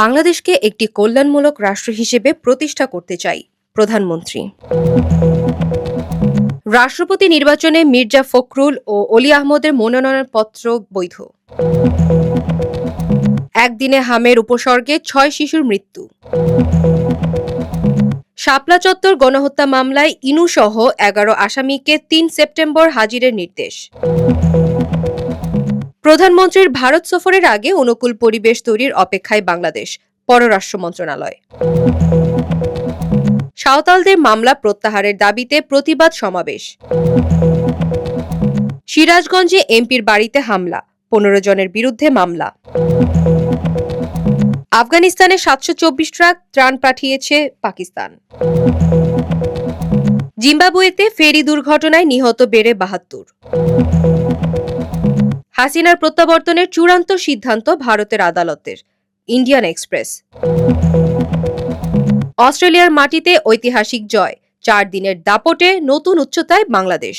বাংলাদেশকে একটি কল্যাণমূলক রাষ্ট্র হিসেবে প্রতিষ্ঠা করতে চাই প্রধানমন্ত্রী। রাষ্ট্রপতি নির্বাচনে মির্জা ফখরুল ও অলি আহমদের মনোনয়নপত্র বৈধ। একদিনে হামের উপসর্গে ৬ শিশুর মৃত্যু। শাপলা চত্বর গণহত্যা মামলায় ইনুসহ ১১ আসামিকে ৩ সেপ্টেম্বর হাজিরের নির্দেশ। প্রধানমন্ত্রীর ভারত সফরের আগে অনুকূল পরিবেশ তৈরির অপেক্ষায় বাংলাদেশ, পররাষ্ট্র মন্ত্রণালয়। সাঁওতালদের মামলা প্রত্যাহারের দাবিতে প্রতিবাদ সমাবেশ। সিরাজগঞ্জে এমপির বাড়িতে হামলা, ১৫ জনের বিরুদ্ধে মামলা। আফগানিস্তানে ৭২৪ ট্রাক ত্রাণ পাঠিয়েছে পাকিস্তান। জিম্বাবুয়েতে ফেরি দুর্ঘটনায় নিহত বেড়ে ৭২। হাসিনার প্রত্যাবর্তনের চূড়ান্ত সিদ্ধান্ত ভারতের আদালতের, ইন্ডিয়ান এক্সপ্রেস। অস্ট্রেলিয়ার মাটিতে ঐতিহাসিক জয়, ৪ দিনের দাপটে নতুন উচ্চতায় বাংলাদেশ।